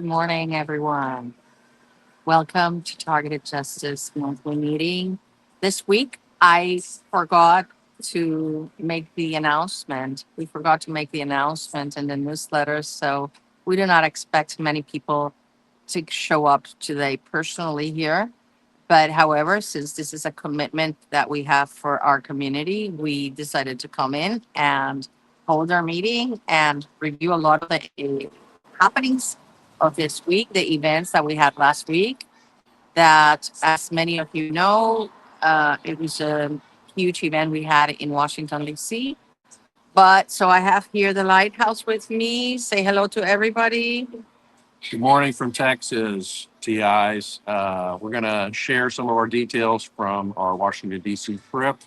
morning, everyone. Welcome to Targeted Justice monthly meeting. This week, I forgot to make the announcement. We forgot to make the announcement in the newsletter, so we do not expect many people to show up today personally here. But however, since this is a commitment that we have for our community, we decided to come in and hold our meeting and review a lot of the happenings of this week, the events that we had last week. That, as many of you know, it was a huge event we had in Washington, D.C. But so I have here the Lighthouse with me. Say hello to everybody. Good morning from Texas, TIs. We're going to share some of our details from our Washington, D.C. trip.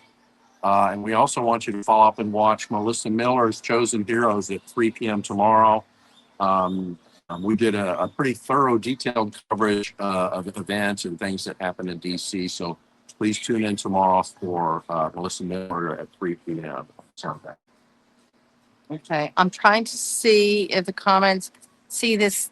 And we also want you to follow up and watch Melissa Miller's Chosen Heroes at 3 p.m. tomorrow. We did a pretty thorough, detailed coverage of events and things that happened in D.C. So please tune in tomorrow for Melissa Miller at 3 p.m. Sunday. Okay, I'm trying to see if the comments, see this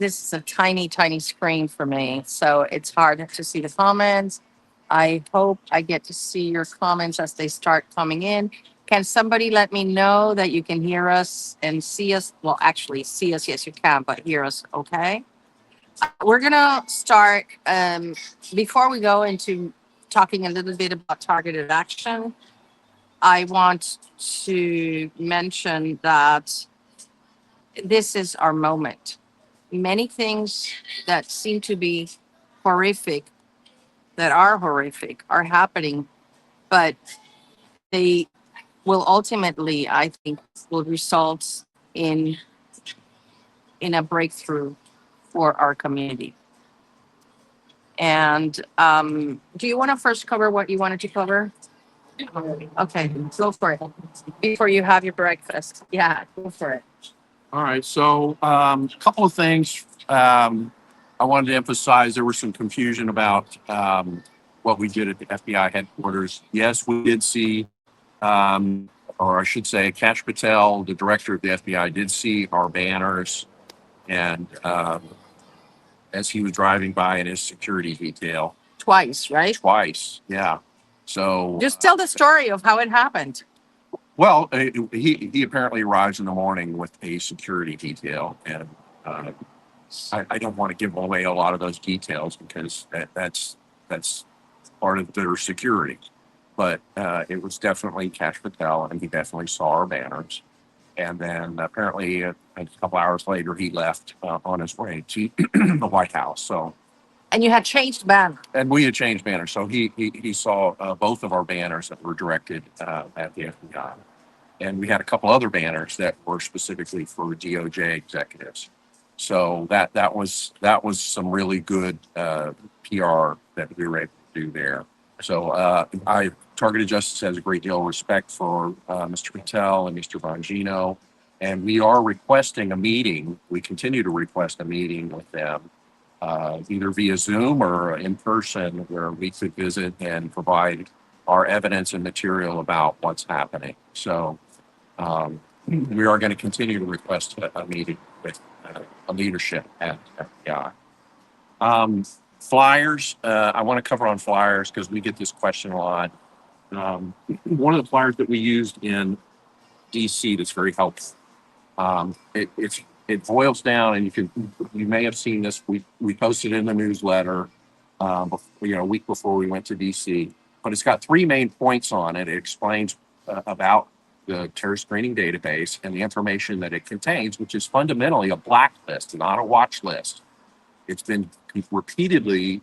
is a tiny, tiny screen for me, so it's hard to see the comments. I hope I get to see your comments as they start coming in. Can somebody let me know that you can hear us and see us? Well, actually, see us, yes, you can, but hear us, okay? We're gonna start, before we go into talking a little bit about targeted action, I want to mention that this is our moment. Many things that seem to be horrific, that are horrific, are happening, but they will ultimately, I think, will result in a breakthrough for our community. And do you want to first cover what you wanted to cover? Okay, go for it. Before you have your breakfast. Yeah, go for it. All right. So a couple of things I wanted to emphasize. There was some confusion about what we did at the FBI headquarters. Yes, we did see, or I should say, Kash Patel, the director of the FBI, did see our banners. And as he was driving by in his security detail. Twice, right? Twice. Yeah. So just tell the story of how it happened. Well, he apparently arrives in the morning with a security detail, and I don't want to give away a lot of those details because that's part of their security. But it was definitely Kash Patel, and he definitely saw our banners. And then apparently a couple hours later, he left on his way to the White House. So. And you had changed banner. And we had changed banners. So he saw both of our banners that were directed at the FBI. And we had a couple other banners that were specifically for DOJ executives. So that was some really good PR that we were able to do there. So Targeted Justice has a great deal of respect for Mr. Patel and Mr. Bongino. And we are requesting a meeting. We continue to request a meeting with them, either via Zoom or in person, where we could visit and provide our evidence and material about what's happening. So we are going to continue to request a meeting with a leadership at FBI. Flyers, I want to cover on flyers because we get this question a lot. One of the flyers that we used in DC that's very helpful. It boils down, and you may have seen this. We posted in the newsletter, a week before we went to DC. But it's got 3 main points on it. It explains about the terror screening database and the information that it contains, which is fundamentally a blacklist, not a watch list. It's been repeatedly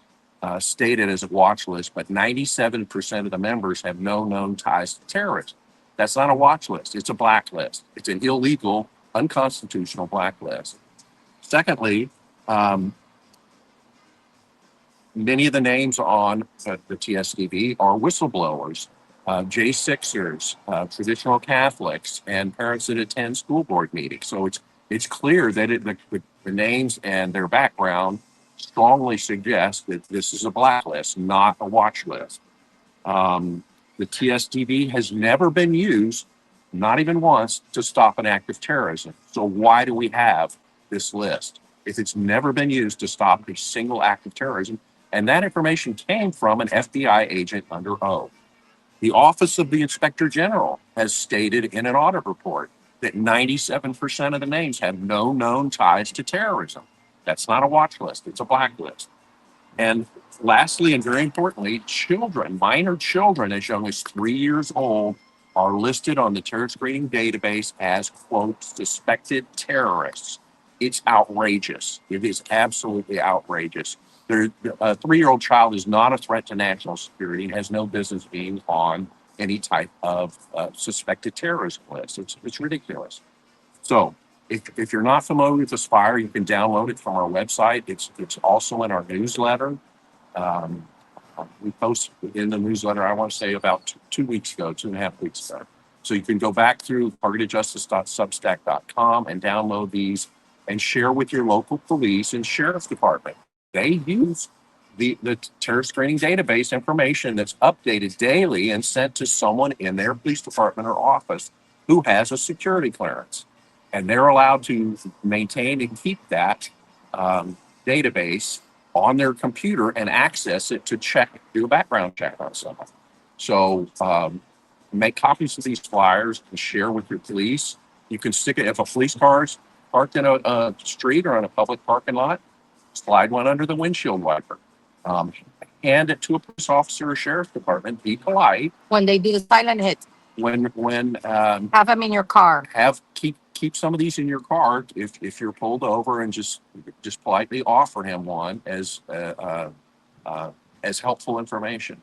stated as a watch list, but 97% of the members have no known ties to terrorism. That's not a watch list. It's a blacklist. It's an illegal, unconstitutional blacklist. Secondly, many of the names on the TSDB are whistleblowers, J6ers, traditional Catholics, and parents that attend school board meetings. So it's clear that the names and their background strongly suggest that this is a blacklist, not a watch list. The TSDB has never been used, not even once, to stop an act of terrorism. So why do we have this list? if it's never been used to stop a single act of terrorism. And that information came from an FBI agent under oath. The Office of the Inspector General has stated in an audit report that 97% of the names have no known ties to terrorism. That's not a watch list, it's a blacklist. And lastly, and very importantly, children, minor children as young as 3 years old, are listed on the terror screening database as, quote, suspected terrorists. It's outrageous. It is absolutely outrageous. A 3-year-old child is not a threat to national security and has no business being on any type of suspected terrorism list. It's ridiculous. So if you're not familiar with Aspire, you can download it from our website. It's also in our newsletter. Um, we posted in the newsletter, I want to say about 2 weeks ago, 2.5 weeks ago. So you can go back through targetedjustice.substack.com and download these and share with your local police and sheriff's department. They use the terror screening database information that's updated daily and sent to someone in their police department or office who has a security clearance. And they're allowed to maintain and keep that database on their computer and access it to do a background check on someone. So make copies of these flyers and share with your police. You can stick it if a police car is parked in a street or on a public parking lot, slide one under the windshield wiper. Hand it to a police officer or sheriff's department. Be polite. When they do the silent hit, When have them in your car. Keep some of these in your car if you're pulled over, and just politely offer him one as helpful information.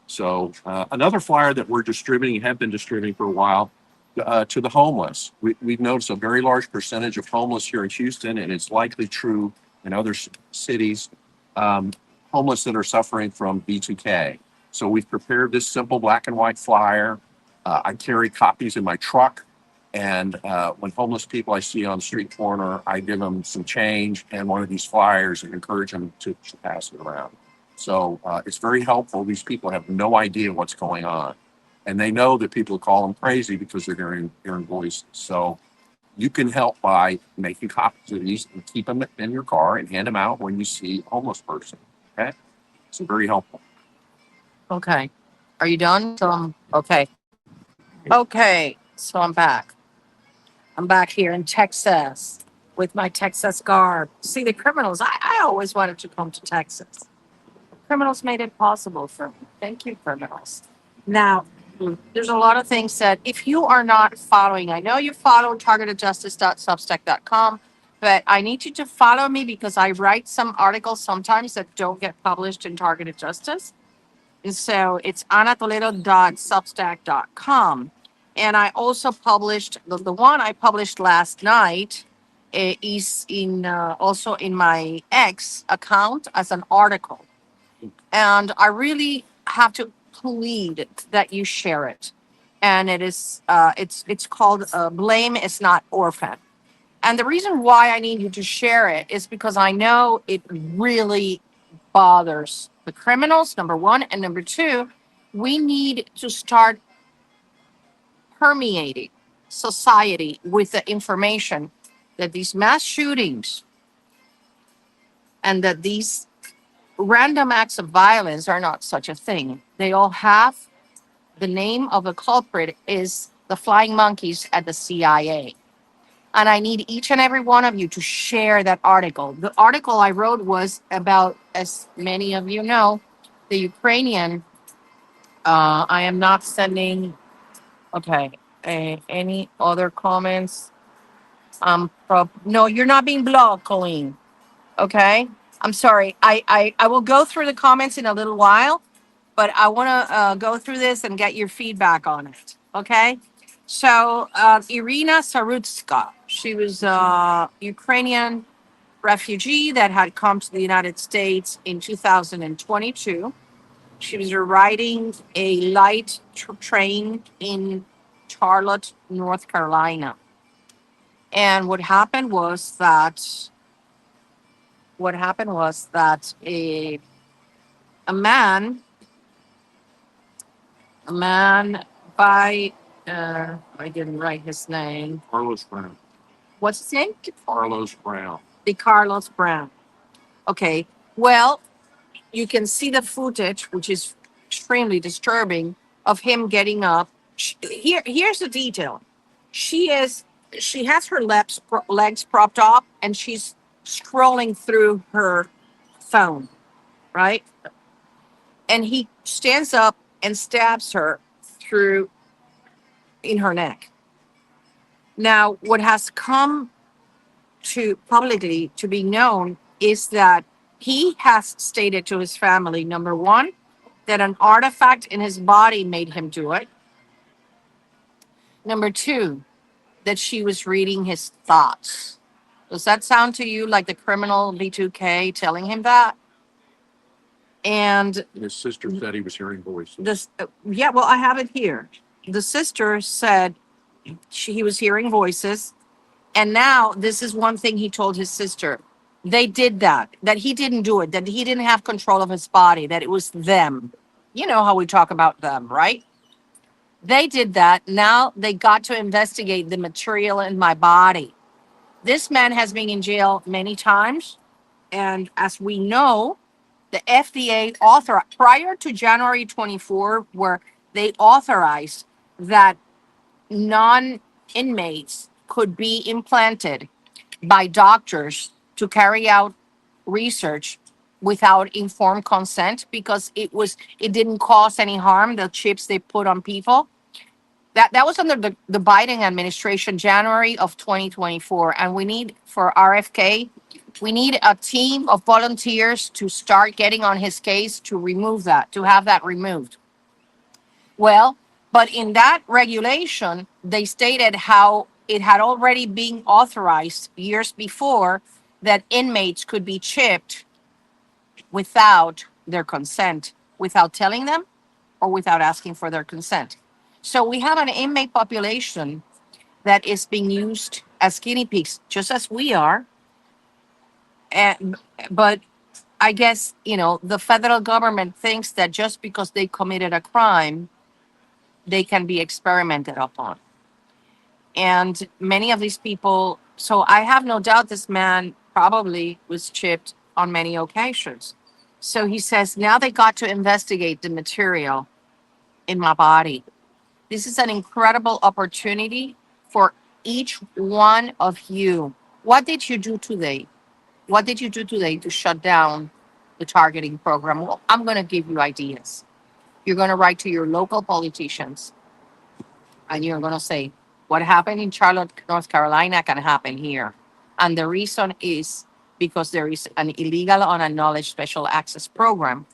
So another flyer that we're distributing, have been distributing for a while, to the homeless. We've noticed a very large percentage of homeless here in Houston, and it's likely true in other cities, homeless that are suffering from B2K. So we've prepared this simple black and white flyer. I carry copies in my truck, and when homeless people I see on the street corner, I give them some change and one of these flyers and encourage them to pass it around. So it's very helpful. These people have no idea what's going on, and they know that people call them crazy because they're hearing voices. So you can help by making copies of these and keep them in your car and hand them out when you see a homeless person. Okay, so very helpful. Okay. Are you done? Okay. Okay. So I'm back. I'm back here in Texas with my Texas garb. See, the criminals, I always wanted to come to Texas. Criminals made it possible for me. Thank you, criminals. Now, there's a lot of things that if you are not following, I know you follow targetedjustice.substack.com, but I need you to follow me because I write some articles sometimes that don't get published in Targeted Justice. And so it's anatoledo.substack.com. And I also published the one I published last night is in also in my X account as an article. And I really have to plead that you share it. And it is it's called Blame is Not Orphan. And the reason why I need you to share it is because I know it really bothers the criminals, number one. And number two, we need to start permeating society with the information that these mass shootings and that these random acts of violence are not such a thing. They all have the name of the culprit is the flying monkeys at the CIA. And I need each and every one of you to share that article. The article I wrote was about, as many of you know, the Ukrainian. I am not sending. Okay. Any other comments? No, you're not being blocked, Colleen. Okay. I'm sorry. I will go through the comments in a little while, but I want to go through this and get your feedback on it. Okay. So Irina Sarutska, she was a Ukrainian refugee that had come to the United States in 2022. She was riding a light train in Charlotte, North Carolina. And what happened was that a man by I didn't write his name. Carlos Brown. What's his name? Carlos Brown. the Carlos Brown. Okay. Well, you can see the footage, which is extremely disturbing, of him getting up. Here's the detail. She is she has her legs propped up and she's scrolling through her phone, right? And he stands up and stabs her through in her neck. Now, what has come to publicly to be known is that he has stated to his family, number one, that an artifact in his body made him do it. Number two, that she was reading his thoughts. Does that sound to you like the criminal B2K telling him that? And His sister said he was hearing voices. this, yeah, well, I have it here. The sister said he was hearing voices. And now this is one thing he told his sister. They did that he didn't do it, that he didn't have control of his body, that it was them. You know how we talk about them, right? They did that. Now they got to investigate the material in my body. This man has been in jail many times. And as we know, the FDA authorized prior to January 24, where they authorized that non inmates could be implanted by doctors to carry out research without informed consent because it didn't cause any harm, the chips they put on people. That was under the Biden administration, January of 2024. And we need for RFK, we need a team of volunteers to start getting on his case to remove that, to have that removed. Well, but in that regulation, they stated how it had already been authorized years before that inmates could be chipped without their consent, without telling them or without asking for their consent. So we have an inmate population that is being used as guinea pigs, just as we are. And, but I guess, the federal government thinks that just because they committed a crime, they can be experimented upon. And many of these people, so I have no doubt this man probably was chipped on many occasions. So he says, now they got to investigate the material in my body. This is an incredible opportunity for each one of you. What did you do today? What did you do today to shut down the targeting program? Well, I'm going to give you ideas. You're going to write to your local politicians and you're going to say, what happened in Charlotte, North Carolina can happen here. And the reason is because there is an illegal unacknowledged special access program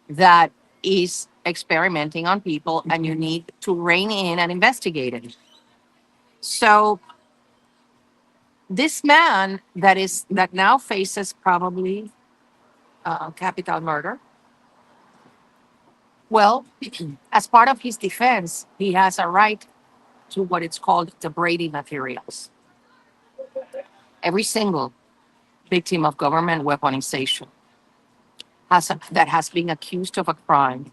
that is experimenting on people and you need to rein in and investigate it. So this man that now faces probably capital murder, well, as part of his defense, he has a right to what it's called the Brady materials. Every single victim of government weaponization that has been accused of a crime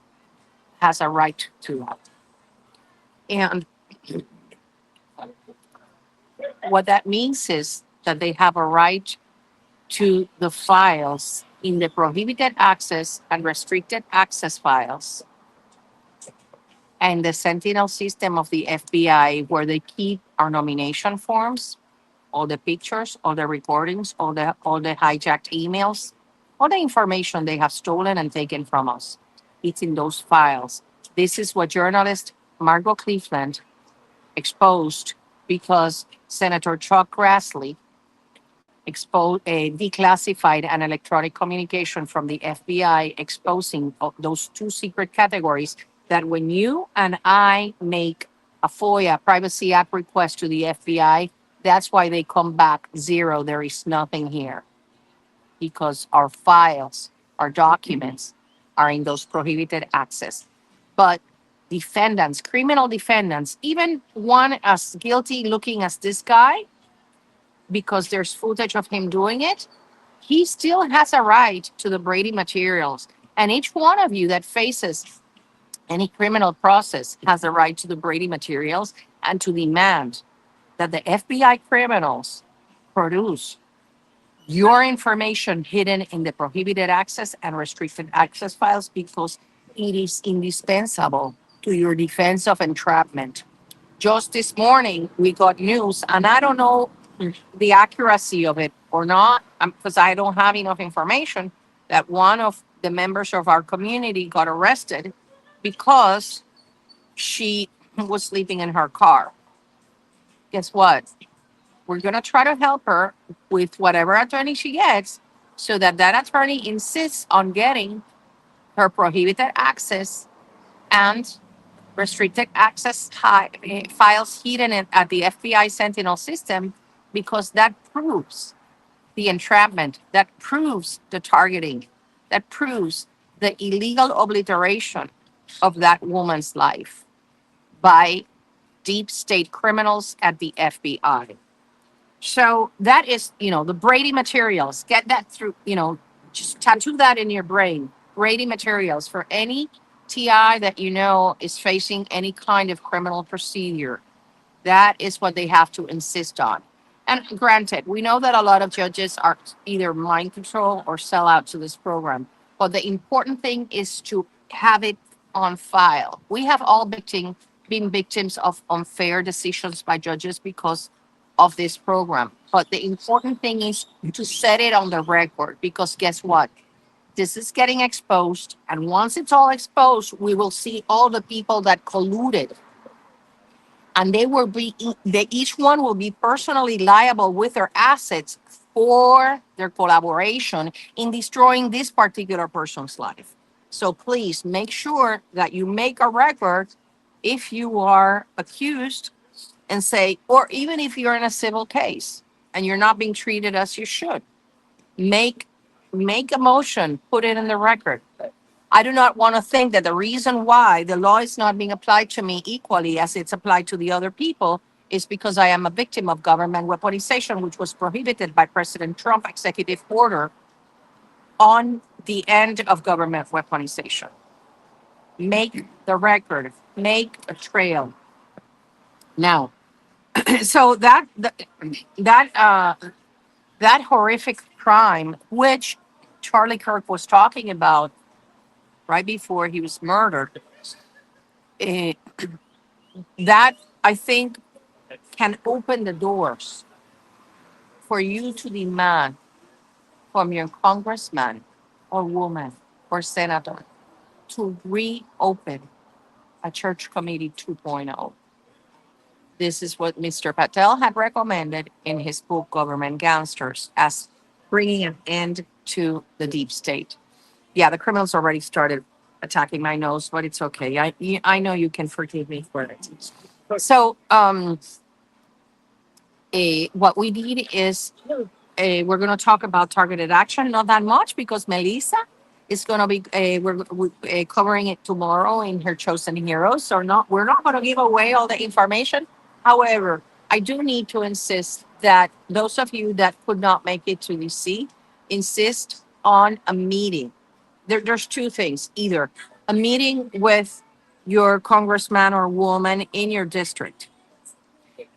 has a right to that. And what that means is that they have a right to the files in the prohibited access and restricted access files and the Sentinel system of the FBI, where they keep our nomination forms, all the pictures, all the recordings, all the hijacked emails, all the information they have stolen and taken from us. It's in those files. This is what journalist Margot Cleveland exposed because Senator Chuck Grassley declassified an electronic communication from the FBI exposing those two secret categories that when you and I make a FOIA Privacy Act request to the FBI, that's why they come back zero. There is nothing here because our files, our documents are in those prohibited access. But defendants, criminal defendants, even one as guilty looking as this guy, because there's footage of him doing it, he still has a right to the Brady materials. And each one of you that faces any criminal process has a right to the Brady materials and to demand that the FBI criminals produce your information hidden in the prohibited access and restricted access files because it is indispensable to your defense of entrapment. Just this morning, we got news, and I don't know the accuracy of it or not, because I don't have enough information, that one of the members of our community got arrested because she was sleeping in her car. Guess what? We're going to try to help her with whatever attorney she gets so that that attorney insists on getting her prohibited access and restricted access files hidden at the FBI Sentinel system, because that proves the entrapment, that proves the targeting, that proves the illegal obliteration of that woman's life by deep state criminals at the FBI. So that is, the Brady materials. Get that through, just tattoo that in your brain. Brady materials for any TI that is facing any kind of criminal procedure. That is what they have to insist on. And granted, we know that a lot of judges are either mind control or sell out to this program. But the important thing is to have it on file. We have all been victims of unfair decisions by judges because of this program. But the important thing is to set it on the record, because guess what? This is getting exposed. And once it's all exposed, we will see all the people that colluded, and each one will be personally liable with their assets for their collaboration in destroying this particular person's life. So please make sure that you make a record if you are accused, and say, or even if you're in a civil case and you're not being treated as you should, make make a motion, put it in the record. I do not want to think that the reason why the law is not being applied to me equally as it's applied to the other people is because I am a victim of government weaponization, which was prohibited by President Trump executive order on the end of government weaponization. Make the record, make a trail. Now, so that horrific crime, which Charlie Kirk was talking about right before he was murdered, eh, that I think can open the doors for you to demand from your congressman or woman or senator to reopen a church committee 2.0. This is what Mr. Patel had recommended in his book, Government Gangsters, as bringing an end to the deep state. Yeah, the criminals already started attacking my nose, but it's okay. I know you can forgive me for it. So, what we need is, we're going to talk about targeted action, not that much because Melissa is going to be, we're covering it tomorrow in her Chosen Heroes. So we're not going to give away all the information. However, I do need to insist that those of you that could not make it to DC, insist on a meeting. There's two things: either a meeting with your congressman or woman in your district,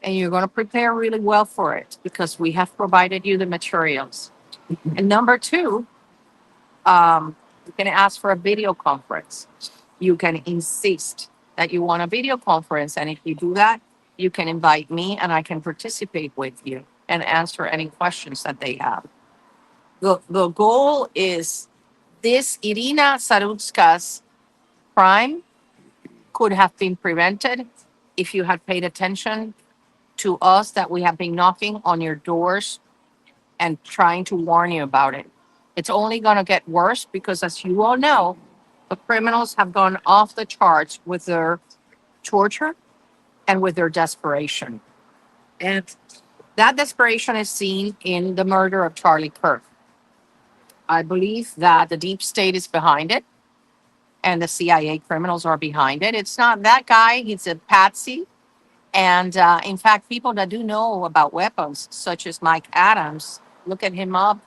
and you're going to prepare really well for it because we have provided you the materials. And number two, you can ask for a video conference. You can insist that you want a video conference. And if you do that, you can invite me and I can participate with you and answer any questions that they have. The goal is, this Irina Sarutska's crime could have been prevented if you had paid attention to us, that we have been knocking on your doors and trying to warn you about it. It's only going to get worse because, as you all know, the criminals have gone off the charts with their torture and with their desperation. And that desperation is seen in the murder of Charlie Kirk. I believe that the deep state is behind it and the CIA criminals are behind it. It's not that guy, he's a patsy. And in fact, people that do know about weapons, such as Mike Adams, look at him up,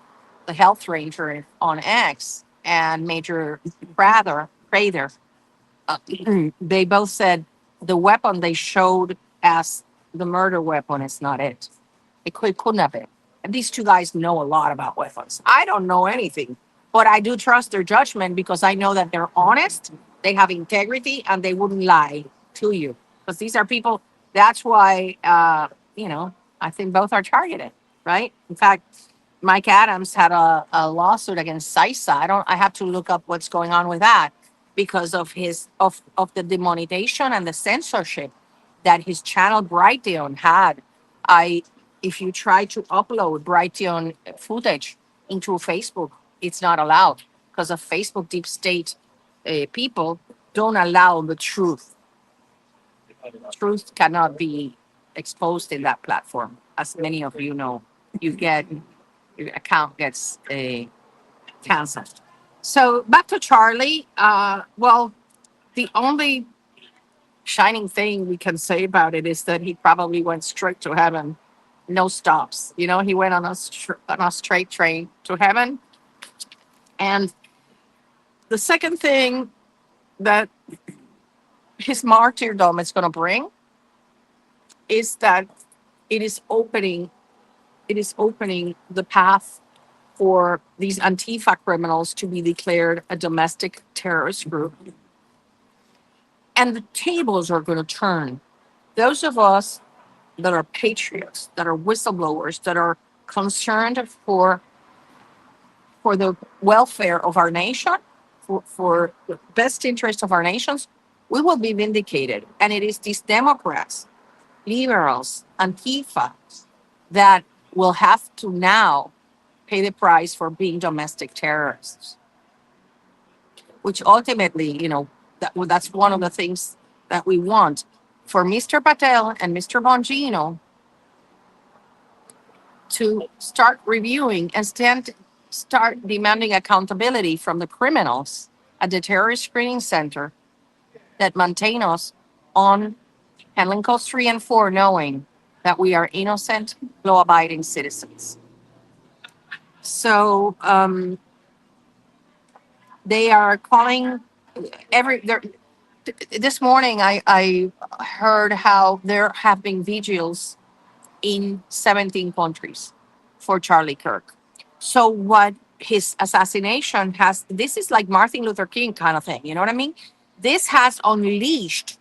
the health ranger on X, and Major Prather, they both said the weapon they showed as the murder weapon is not it. Couldn't have been. these two guys know a lot about weapons. I don't know anything, but I do trust their judgment because I know that they're honest, they have integrity, and they wouldn't lie to you. Because these are people, that's why, I think both are targeted, right? In fact, Mike Adams had a lawsuit against CISA. I have to look up what's going on with that because of of the demonetization and the censorship that his channel Brighteon had. If you try to upload Brighteon footage into Facebook, it's not allowed because of Facebook deep state people don't allow the truth. Truth cannot be exposed in that platform, as many of you know. You get your account gets canceled. So back to Charlie. Well, the only shining thing we can say about it is that he probably went straight to heaven, no stops. He went on on a straight train to heaven. And the second thing that his martyrdom is going to bring is that it is opening the path for these Antifa criminals to be declared a domestic terrorist group. And the tables are going to turn. Those of us that are patriots, that are whistleblowers, that are concerned for the welfare of our nation, for the best interest of our nations, we will be vindicated. And it is these Democrats, liberals, Antifa that will have to now pay the price for being domestic terrorists, which ultimately, that's one of the things that we want for Mr. Patel and Mr. Bongino to start reviewing and start demanding accountability from the criminals at the terrorist screening center that maintain us on Handling Coast 3 and 4, knowing that we are innocent, law-abiding citizens. So they are calling this morning I heard how there have been vigils in 17 countries for Charlie Kirk. So what his assassination this is like Martin Luther King kind of thing, you know what I mean? This has unleashed,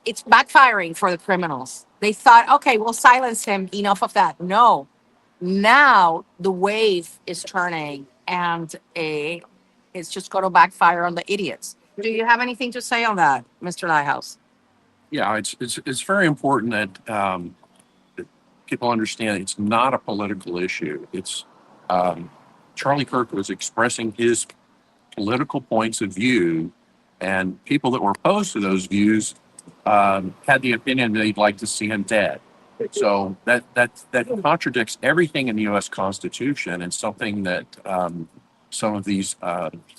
it's backfiring for the criminals. They thought, okay, we'll silence him, enough of that. No, now the wave is turning and it's just going to backfire on the idiots. Do you have anything to say on that, Mr. Lighthouse? Yeah, it's very important that people understand it's not a political issue. It's Charlie Kirk was expressing his political points of view, and people that were opposed to those views had the opinion they'd like to see him dead. So that contradicts everything in the U.S. Constitution, and something that some of these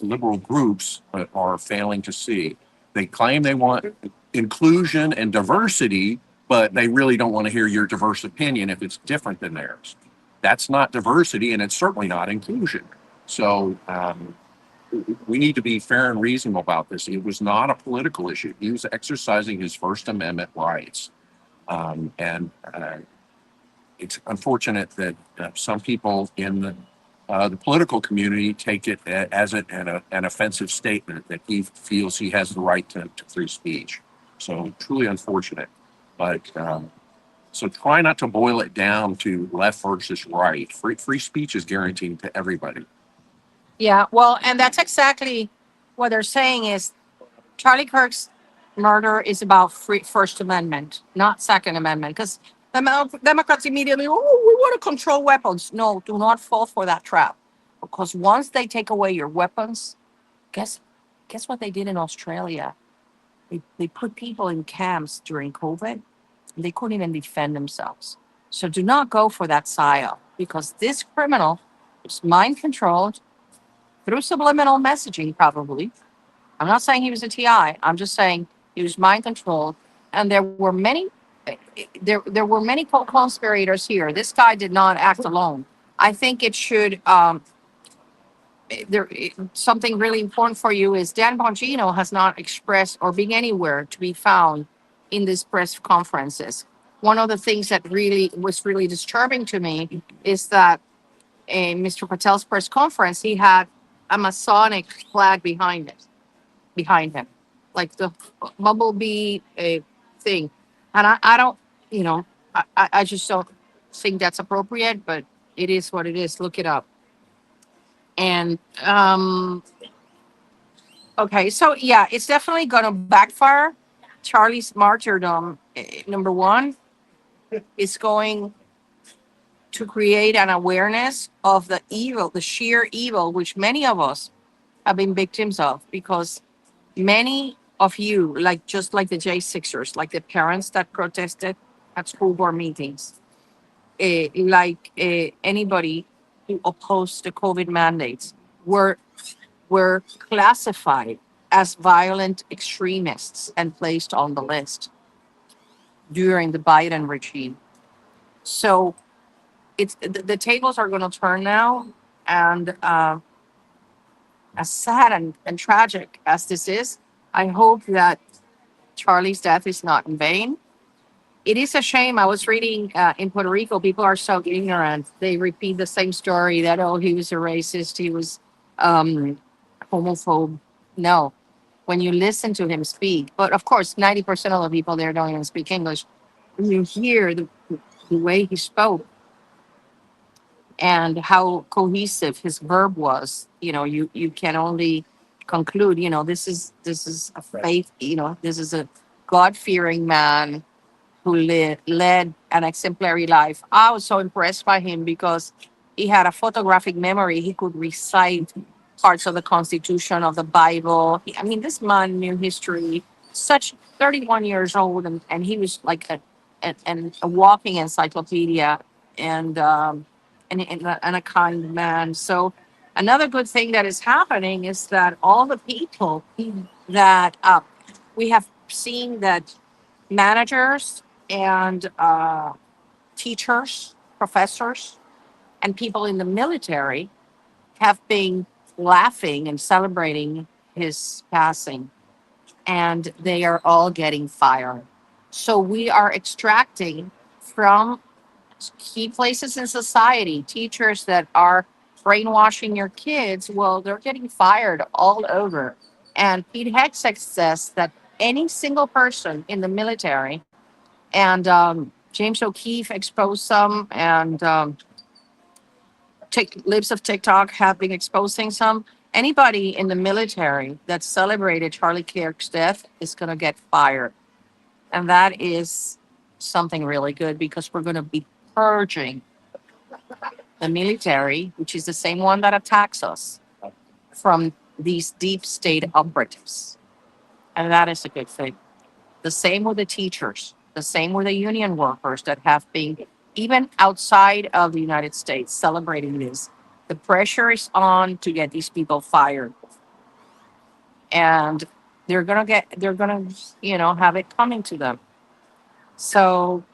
liberal groups are failing to see. They claim they want inclusion and diversity, but they really don't want to hear your diverse opinion if it's different than theirs. That's not diversity, and it's certainly not inclusion. So we need to be fair and reasonable about this. It was not a political issue. He was exercising his First Amendment rights. And it's unfortunate that some people in the political community take it as an offensive statement that he feels he has the right to free speech. So truly unfortunate. But so try not to boil it down to left versus right. Free speech is guaranteed to everybody. Yeah, well, and that's exactly what they're saying is Charlie Kirk's murder is about First Amendment, not Second Amendment. Because the Democrats immediately, oh, we want to control weapons. No, do not fall for that trap. Because once they take away your weapons, guess what they did in Australia? They put people in camps during COVID. And they couldn't even defend themselves. So do not go for that psyop, because this criminal is mind controlled through subliminal messaging, probably. I'm not saying he was a TI. I'm just saying he was mind controlled. And there were many co-conspirators here. This guy did not act alone. I think it should, something really important for you is Dan Bongino has not expressed or been anywhere to be found in these press conferences. one of the things that really was really disturbing to me is that in Mr. Patel's press conference, he had a Masonic flag behind him, like the bumblebee thing. And I don't, you know, I just don't think that's appropriate, but it is what it is. Look it up. And okay, so yeah, it's definitely gonna backfire. Charlie's martyrdom, number one, is going to create an awareness of the evil, the sheer evil, which many of us have been victims of, because many of you, like just like the J6ers, like the parents that protested at school board meetings, anybody who opposed the COVID mandates, were classified as violent extremists and placed on the list during the Biden regime. So the tables are going to turn now, and as sad and tragic as this is, I hope that Charlie's death is not in vain. It is a shame. I was reading in Puerto Rico, people are so ignorant. They repeat the same story that, oh, he was a racist, he was homophobe. No, when you listen to him speak, but of course, 90% of the people there don't even speak English. When you hear the way he spoke and how cohesive his verb was, you can only conclude, this is a faith, this is a God-fearing man who led an exemplary life. I was so impressed by him because he had a photographic memory. He could recite parts of the Constitution, of the Bible. I mean, this man knew history. Such 31 years old, and he was like a walking encyclopedia, and a kind man. So another good thing that is happening is that all the people that we have seen, that managers and teachers, professors, and people in the military have been laughing and celebrating his passing, and they are all getting fired. So we are extracting from key places in society teachers that are brainwashing your kids. Well, they're getting fired all over. And Pete Hegseth says that any single person in the military, and James O'Keefe exposed some, and Lips of TikTok have been exposing some. Anybody in the military that celebrated Charlie Kirk's death is going to get fired. And that is something really good, because we're going to be purging the military, which is the same one that attacks us, from these deep state operatives. And that is a good thing. The same with the teachers, the same with the union workers that have been, even outside of the United States, celebrating this. The pressure is on to get these people fired. And they're gonna have it coming to them. So,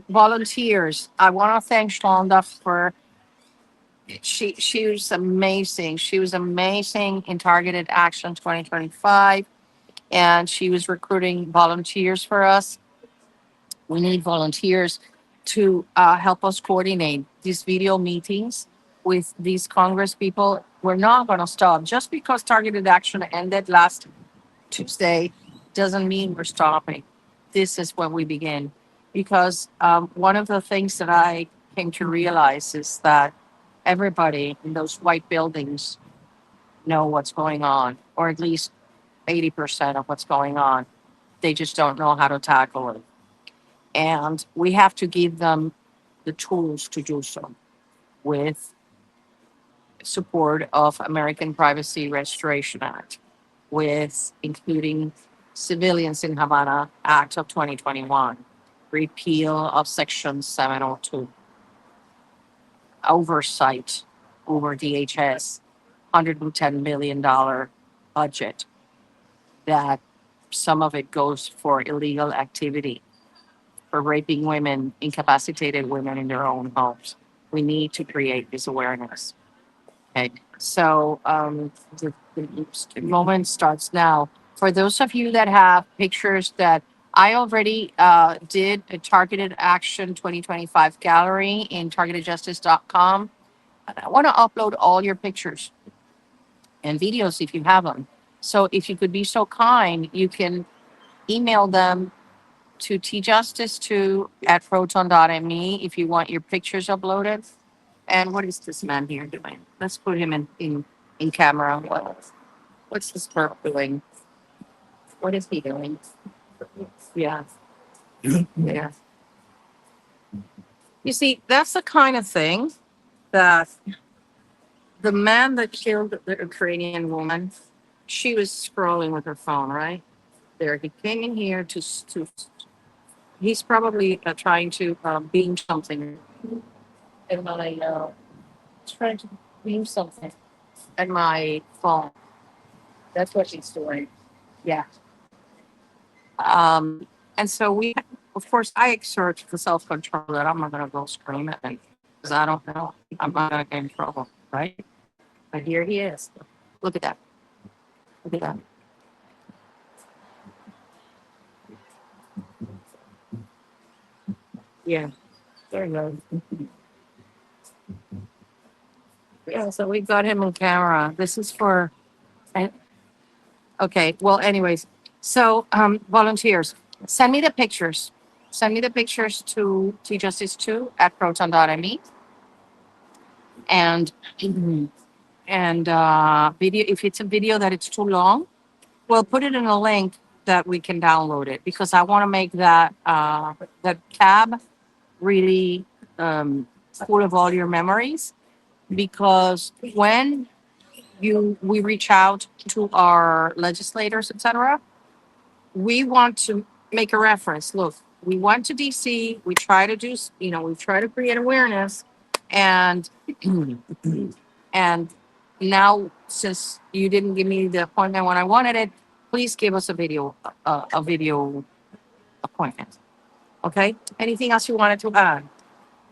volunteers, I want to thank Shonda for, she was amazing. She was amazing in Targeted Action 2025, and she was recruiting volunteers for us. We need volunteers to help us coordinate these video meetings with these Congress people. We're not going to stop. Just because Targeted Action ended last Tuesday doesn't mean we're stopping. This is when we begin. Because one of the things that I came to realize is that everybody in those white buildings know what's going on, or at least 80% of what's going on. They just don't know how to tackle it. And we have to give them the tools to do so, with support of American Privacy Restoration Act, with including Civilians in Havana Act of 2021, repeal of Section 702, oversight over DHS, $110 million budget, that some of it goes for illegal activity, for raping women, incapacitated women in their own homes. We need to create this awareness. Okay, so the moment starts now. For those of you that have pictures that I already did a targeted action 2025 gallery in targetedjustice.com. And I want to upload all your pictures and videos if you have them. So if you could be so kind, you can email them to tjustice2@proton.me if you want your pictures uploaded. And what is this man here doing? Let's put him in camera. What's this perp doing? What is he doing? Yeah, yeah. You see, that's the kind of thing that the man that killed the Ukrainian woman, she was scrolling with her phone, right? There, he came in here to he's probably trying to beam something in my, trying to beam something in my phone. That's what he's doing. Yeah. And so we, of course, I exert the self-control that I'm not gonna go scream at him because I don't know. I'm not gonna get in trouble, right? But here he is. Look at that. Look at that. Yeah, there you go. Yeah, so we got him on camera. This is for, and okay, well, anyways, so volunteers, send me the pictures. Send me the pictures to tjustice2@proton.me and and video. If it's a video that it's too long, we'll put it in a link that we can download it because I want to make that tab really full of all your memories. Because when we reach out to our legislators, etc., we want to make a reference. Look, we went to DC. We try to do, we try to create awareness, and and now since you didn't give me the appointment when I wanted it, please give us a video appointment. Okay. Anything else you wanted to add?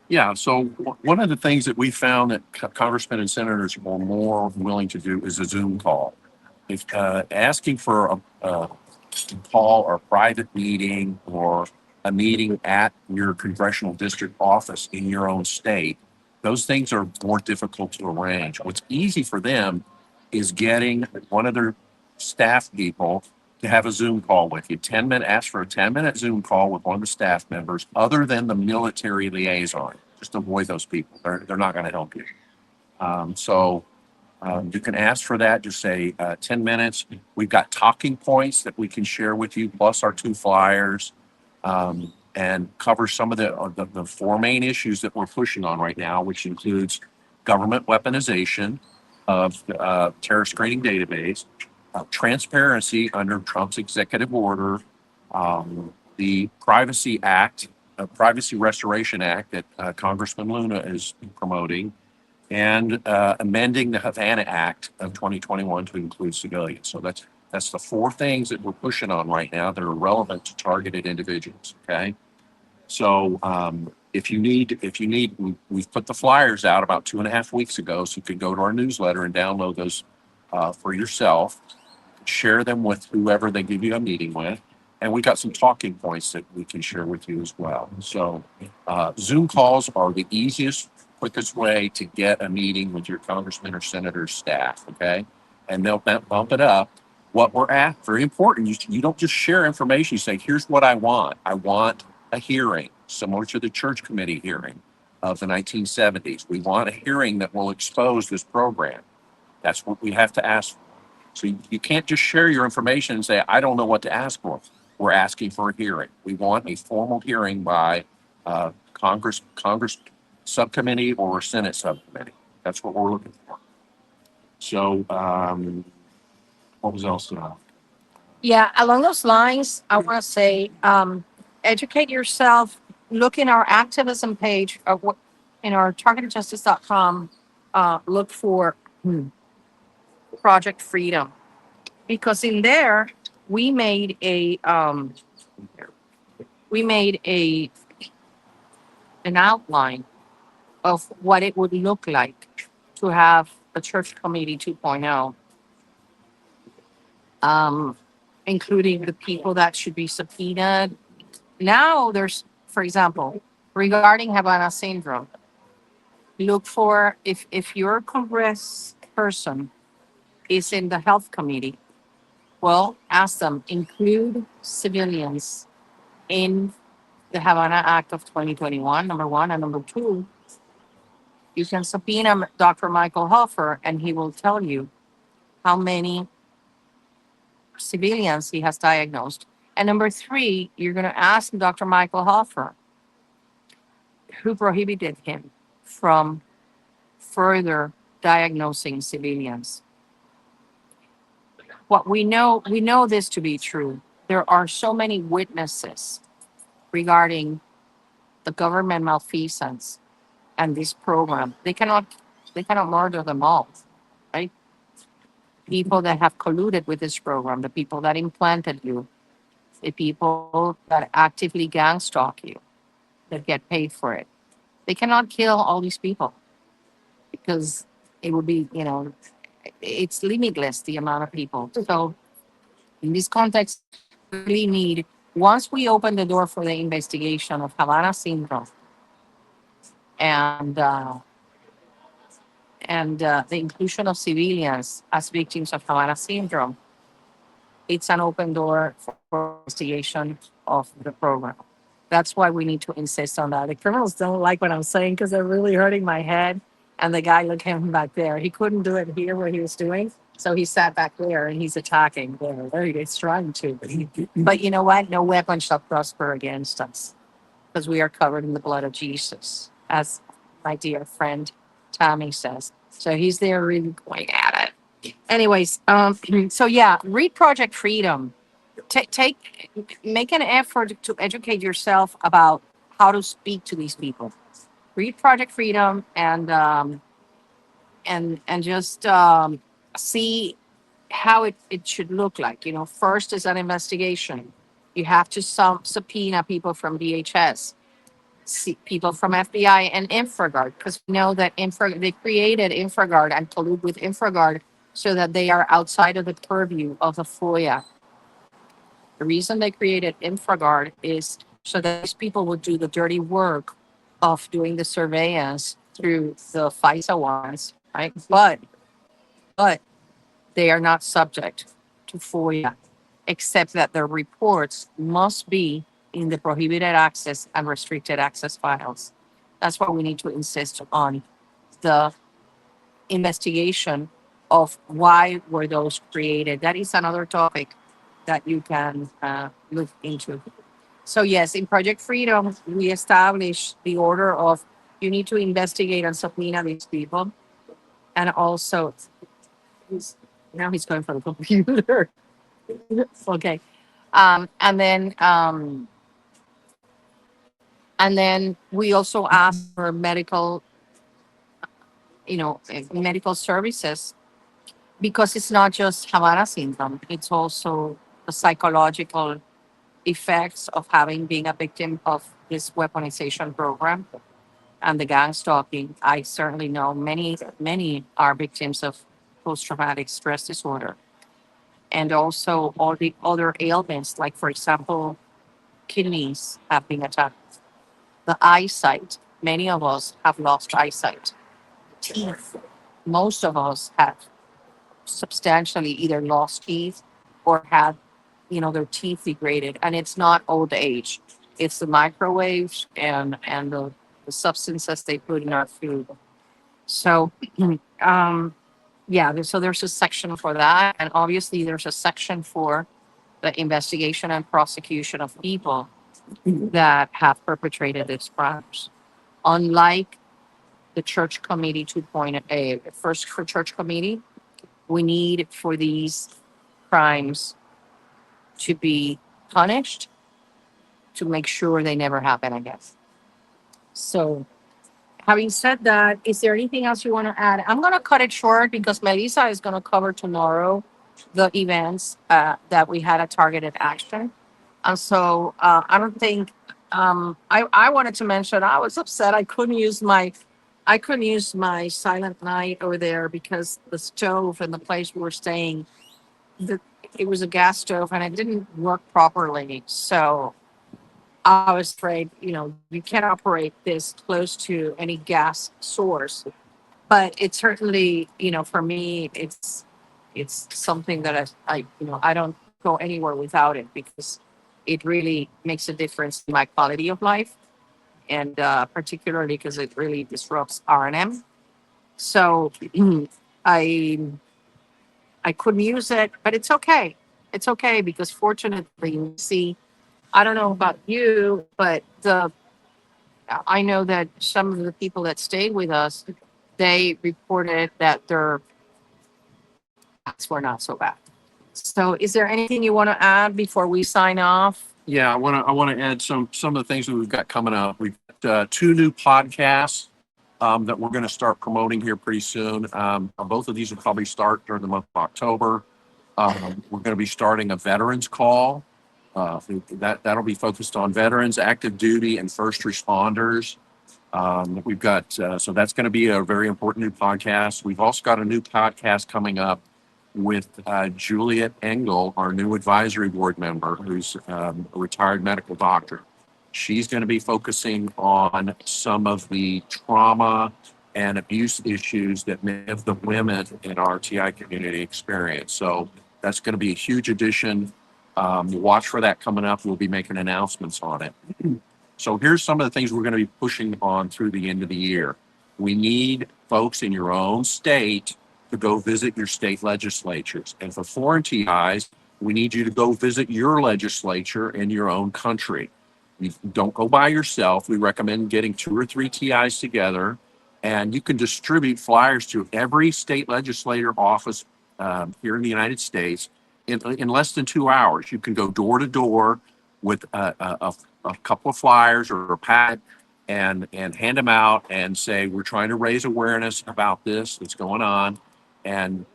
Yeah, so one of the things that we found that congressmen and senators are more willing to do is a Zoom call. If asking for a call or private meeting or a meeting at your congressional district office in your own state, those things are more difficult to arrange. What's easy for them is getting one of their staff people to have a Zoom call with you. 10-minute, ask for a 10-minute Zoom call with one of the staff members other than the military liaison. Just avoid those people. They're not going to help you. You can ask for that. Just say 10 minutes. We've got talking points that we can share with you, plus our 2 flyers, and cover some of the 4 main issues that we're pushing on right now, which includes government weaponization of terror screening database, transparency under Trump's executive order, the Privacy Act, Privacy Restoration Act that Congressman Luna is promoting, and amending the Havana Act of 2021 to include civilians. So that's the 4 things that we're pushing on right now that are relevant to targeted individuals. Okay. So if you need, we've put the flyers out about 2.5 weeks ago, so you can go to our newsletter and download those for yourself, share them with whoever they give you a meeting with. And we got some talking points that we can share with you as well. So Zoom calls are the easiest, quickest way to get a meeting with your congressman or senator's staff, okay? And they'll bump it up. What we're at, very important, you don't just share information. You say, here's what I want. I want a hearing, similar to the church committee hearing of the 1970s. We want a hearing that will expose this program. That's what we have to ask for. So you can't just share your information and say, I don't know what to ask for. We're asking for a hearing. We want a formal hearing by Congress subcommittee or Senate subcommittee. That's what we're looking for. So what was else? Yeah, along those lines, I want to say, educate yourself. Look in our activism page of what in our targetedjustice.com. Look for Project Freedom, because in there we made an outline of what it would look like to have a church committee 2.0. including the people that should be subpoenaed. Now there's, for example, regarding Havana syndrome, look for if your Congress person is in the health committee, well, ask them, include civilians in the Havana Act of 2021, number one. And number two, you can subpoena Dr. Michael Hoffer and he will tell you how many civilians he has diagnosed. And number three, you're going to ask Dr. Michael Hoffer who prohibited him from further diagnosing civilians. What we know this to be true. There are so many witnesses regarding the government malfeasance and this program. They cannot murder them all, right? People that have colluded with this program, the people that implanted you, the people that actively gang stalk you, that get paid for it. They cannot kill all these people because it would be, it's limitless the amount of people. So in this context, we really need, once we open the door for the investigation of Havana syndrome and the inclusion of civilians as victims of Havana syndrome, it's an open door for investigation of the program. That's why we need to insist on that. The criminals don't like what I'm saying because they're really hurting my head. And the guy, look at him back there. He couldn't do it here where he was doing. So he sat back there and he's attacking there. There he's trying to. But you know what? No weapon shall prosper against us because we are covered in the blood of Jesus, as my dear friend Tommy says. So he's there really going at it. Anyways, so yeah, read Project Freedom. Make an effort to educate yourself about how to speak to these people. Read Project Freedom and just see how it should look like. First is an investigation. You have to subpoena people from DHS, people from FBI and InfraGard, because we know that they created InfraGard and collude with InfraGard so that they are outside of the purview of the FOIA. The reason they created InfraGard is so that these people would do the dirty work of doing the surveillance through the FISA ones, right? But they are not subject to FOIA, except that their reports must be in the prohibited access and restricted access files. That's why we need to insist on the investigation of why were those created. That is another topic that you can look into. So yes, in Project Freedom, we established the order of you need to investigate and subpoena these people. And also, now he's going for the computer. Okay. And then we also ask for medical, medical services because it's not just Havana syndrome. It's also the psychological effects of having been a victim of this weaponization program and the gang stalking. I certainly know many are victims of post-traumatic stress disorder. And also all the other ailments, like for example, kidneys have been attacked. The eyesight, many of us have lost eyesight. Teeth, most of us have substantially either lost teeth or had, their teeth degraded. And it's not old age. It's the microwaves and the substances they put in our food. So, so there's a section for that. And obviously there's a section for the investigation and prosecution of people that have perpetrated these crimes. Unlike the Church Committee 2.0, first for Church Committee, we need for these crimes to be punished to make sure they never happen again. So, having said that, is there anything else you want to add? I'm going to cut it short because Melissa is going to cover tomorrow the events that we had a targeted action. And so I don't think, I wanted to mention, I was upset I couldn't use my Silent Night over there because the stove and the place we were staying, it was a gas stove and it didn't work properly. So I was afraid, you can't operate this close to any gas source. But it certainly, for me, it's something that I don't go anywhere without it because it really makes a difference in my quality of life, and particularly because it really disrupts R&M. So I I couldn't use it, but it's okay. It's okay because fortunately, you see, I don't know about you, but I know that some of the people that stayed with us, they reported that their acts were not so bad. So is there anything you want to add before we sign off? Yeah, I want to add some of the things that we've got coming up. We've got two new podcasts that we're going to start promoting here pretty soon. Both of these will probably start during the month of October. We're going to be starting a veterans call. That'll be focused on veterans, active duty, and first responders. We've got so that's going to be a very important new podcast. We've also got a new podcast coming up with Juliet Engel, our new advisory board member, who's a retired medical doctor. She's going to be focusing on some of the trauma and abuse issues that many of the women in our TI community experience. So that's going to be a huge addition. Watch for that coming up. We'll be making announcements on it. So here's some of the things we're going to be pushing on through the end of the year. We need folks in your own state to go visit your state legislatures. And for foreign TIs, we need you to go visit your legislature in your own country. You don't go by yourself. We recommend getting 2 or 3 TIs together, and you can distribute flyers to every state legislator office here in the United States in less than 2 hours. You can go door to door with a couple of flyers or a pad and hand them out and say, we're trying to raise awareness about this that's going on. And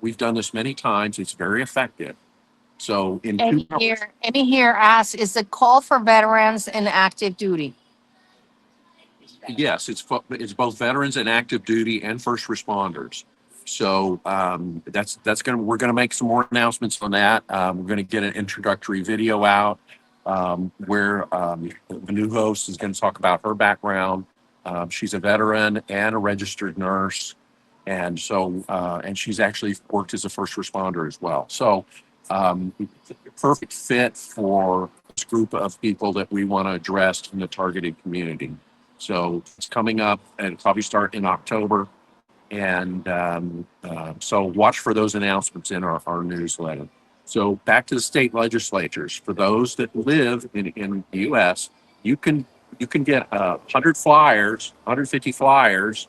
we've done this many times. It's very effective. So in 2 hours, Any here asks, is the call for veterans and active duty? yes, it's both veterans and active duty and first responders. So we're gonna make some more announcements on that. We're gonna get an introductory video out where the new host is going to talk about her background. She's a veteran and a registered nurse, and so and she's actually worked as a first responder as well. So perfect fit for this group of people that we want to address in the targeted community. So it's coming up, and it'll probably start in October. And so watch for those announcements in our newsletter. So back to the state legislatures. For those that live in the U.S., you can get 100 flyers, 150 flyers,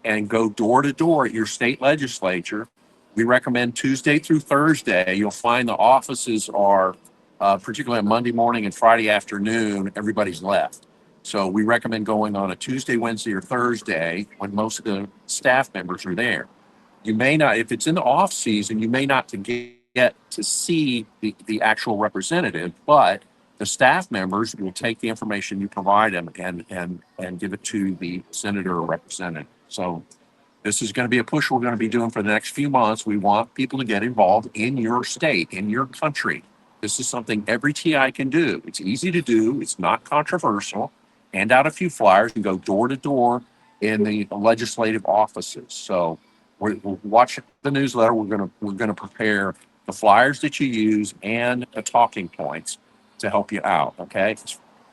and go door to door at your state legislature. We recommend Tuesday through Thursday. You'll find the offices are, particularly on Monday morning and Friday afternoon, everybody's left. So we recommend going on a Tuesday, Wednesday, or Thursday when most of the staff members are there. You may not, if it's in the off season, you may not get to see the actual representative, but the staff members will take the information you provide them and give it to the senator or representative. So this is going to be a push we're going to be doing for the next few months. We want people to get involved in your state, in your country. This is something every TI can do. It's easy to do. It's not controversial. Hand out a few flyers and go door to door in the legislative offices. So we'll watch the newsletter. We're gonna prepare the flyers that you use and the talking points to help you out. Okay.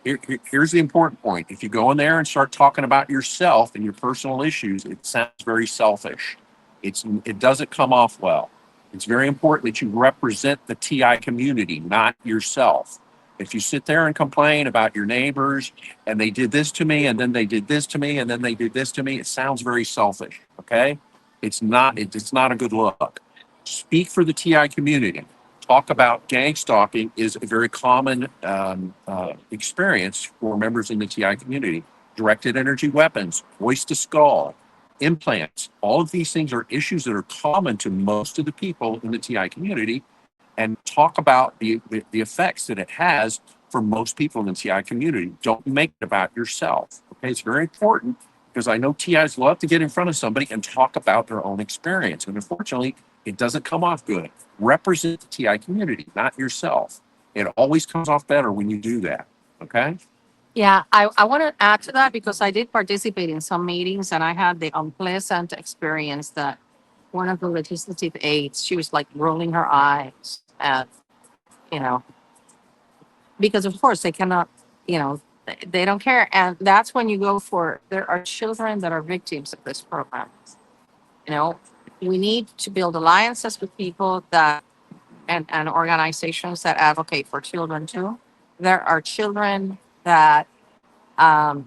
Here's the important point. If you go in there and start talking about yourself and your personal issues, it sounds very selfish. It doesn't come off well. It's very important that you represent the TI community, not yourself. If you sit there and complain about your neighbors and they did this to me and then they did this to me and then they did this to me, it sounds very selfish. Okay. It's not a good look. Speak for the TI community. Talk about gang stalking is a very common experience for members in the TI community. Directed energy weapons, voice to skull, implants. All of these things are issues that are common to most of the people in the TI community, and talk about the effects that it has for most people in the TI community. Don't make it about yourself. Okay, it's very important because I know TIs love to get in front of somebody and talk about their own experience. And unfortunately, It doesn't come off good. Represent the TI community, not yourself. It always comes off better when you do that. Okay. Yeah, I want to add to that because I did participate in some meetings and I had the unpleasant experience that one of the legislative aides, she was like rolling her eyes at, you know, because of course they cannot, they don't care. And that's when you go for, there are children that are victims of this program. You know, we need to build alliances with people that, and organizations that advocate for children too. There are children that um,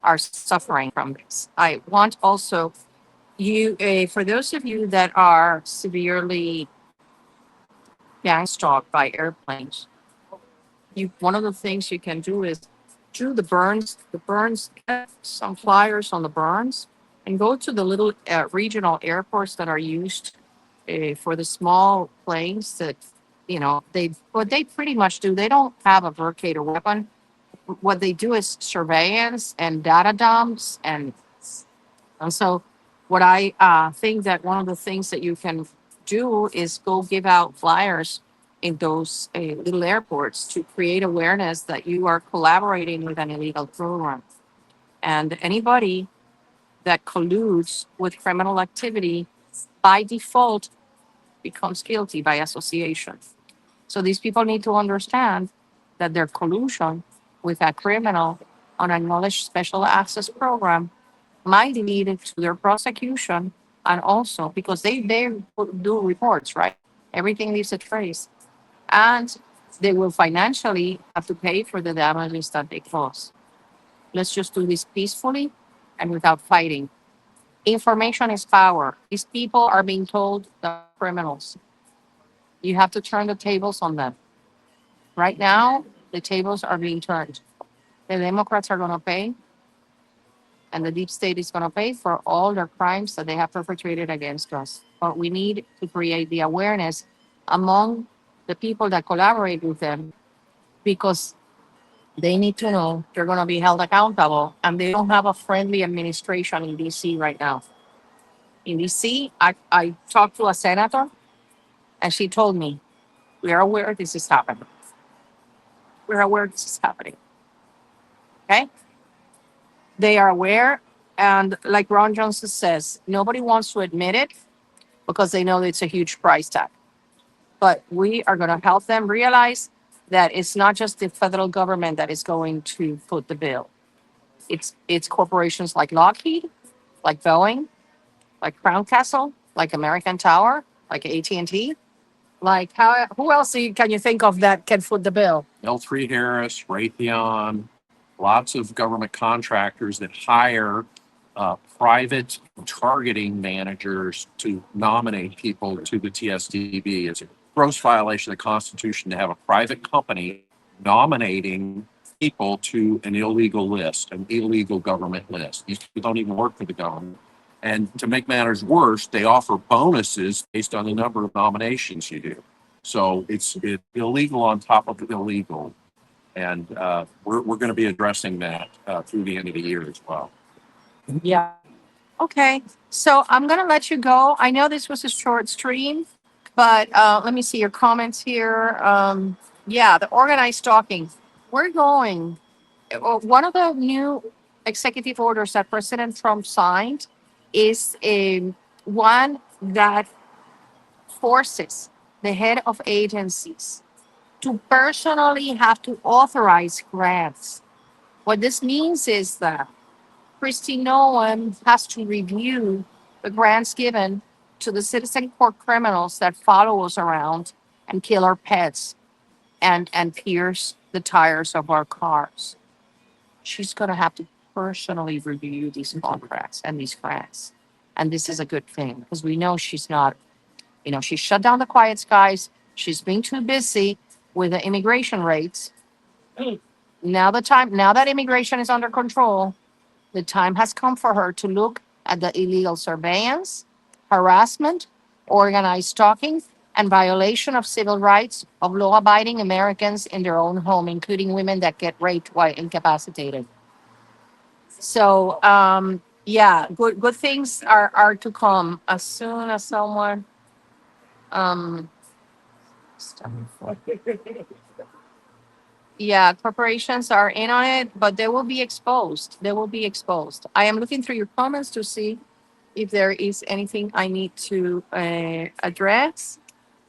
are suffering from this. I want also for those of you that are severely gang stalked by airplanes, one of the things you can do is do the burns, get some flyers on the burns, and go to the little regional airports that are used for the small planes that what they pretty much do. They don't have a Vercator weapon. What they do is surveillance and data dumps, and so what I think that one of the things that you can do is go give out flyers in those little airports to create awareness that you are collaborating with an illegal program. And anybody that colludes with criminal activity by default becomes guilty by association. So these people need to understand that their collusion with a criminal unacknowledged special access program might lead to their prosecution, and also because they do reports, right? Everything leaves a trace, and they will financially have to pay for the damages that they cause. Let's just do this peacefully and without fighting. Information is power. These people are being told they're criminals. You have to turn the tables on them. Right now, the tables are being turned. The Democrats are going to pay, and the deep state is going to pay for all their crimes that they have perpetrated against us. But we need to create the awareness among the people that collaborate with them, because they need to know they're going to be held accountable, and they don't have a friendly administration in DC right now. In DC, I talked to a senator, and she told me, we are aware this is happening. We're aware this is happening. Okay? They are aware. And like Ron Johnson says, nobody wants to admit it because they know it's a huge price tag. But we are going to help them realize that it's not just the federal government that is going to foot the bill. It's corporations like Lockheed, like Boeing, like Crown Castle, like American Tower, like AT&T. Like who else can you think of that can foot the bill? L3 Harris, Raytheon, lots of government contractors that hire private targeting managers to nominate people to the TSDB. It's a gross violation of the Constitution to have a private company nominating people to an illegal list, an illegal government list. These people don't even work for the government. And to make matters worse, they offer bonuses based on the number of nominations you do. So it's illegal on top of illegal. And we're going to be addressing that through the end of the year as well. Yeah. Okay. So I'm going to let you go. I know this was a short stream, but let me see your comments here. Yeah, the organized stalking. We're going. One of the new executive orders that President Trump signed is one that forces the head of agencies to personally have to authorize grants. What this means is that Christy Nolan has to review the grants given to the citizen court criminals that follow us around and kill our pets and pierce the tires of our cars. She's going to have to personally review these contracts and these grants. And this is a good thing because we know she's not, she shut down the quiet skies. She's been too busy with the immigration rates. Now that immigration is under control, the time has come for her to look at the illegal surveillance, harassment, organized stalking, and violation of civil rights of law-abiding Americans in their own home, including women that get raped while incapacitated. So, yeah, good things are to come as soon as someone Um, yeah, corporations are in on it, but they will be exposed. They will be exposed. I am looking through your comments to see if there is anything I need to address.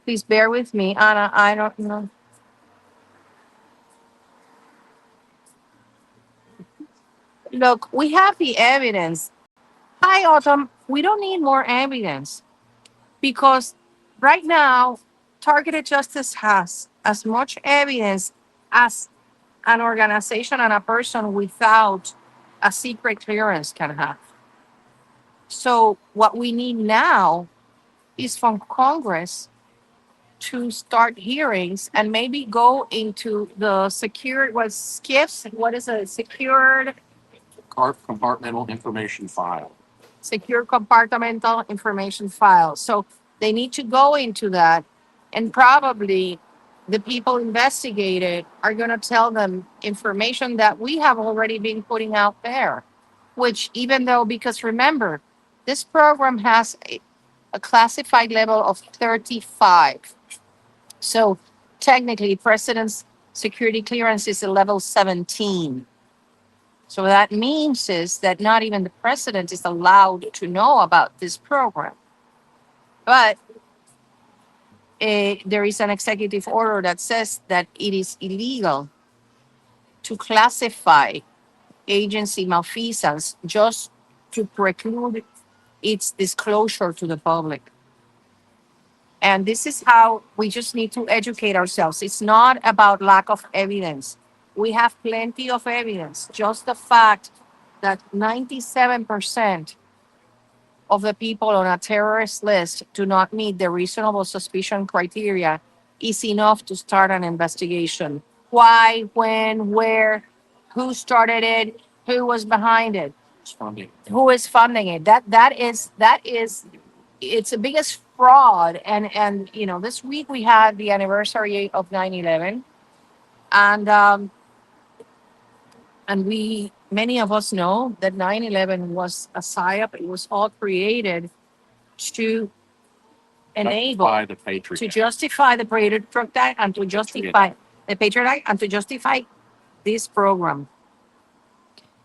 Please bear with me, Anna. I don't know. Look, we have the evidence. Hi, Autumn. We don't need more evidence because right now, targeted justice has as much evidence as an organization and a person without a secret clearance can have. So, what we need now is from Congress to start hearings and maybe go into the secured, what skips, what is a secured Compartmental information file. secure compartmental information file. So they need to go into that, and probably the people investigated are going to tell them information that we have already been putting out there, which even though, because remember, this program has a classified level of 35. So technically, president's security clearance is a level 17. So that means is that not even the president is allowed to know about this program. But there is an executive order that says that it is illegal to classify agency malfeasance just to preclude its disclosure to the public. And this is how we just need to educate ourselves. It's not about lack of evidence. We have plenty of evidence. Just the fact that 97% of the people on a terrorist list do not meet the reasonable suspicion criteria is enough to start an investigation. Why, when, where, who started it, who was behind it, Funding. who is funding it. That is it's the biggest fraud. And this week we had the anniversary of 9/11, and we many of us know that 9/11 was a psyop. It was all created to enable, By the Patriot. to justify the Patriot Act and to justify the Patriot Act and to justify this program,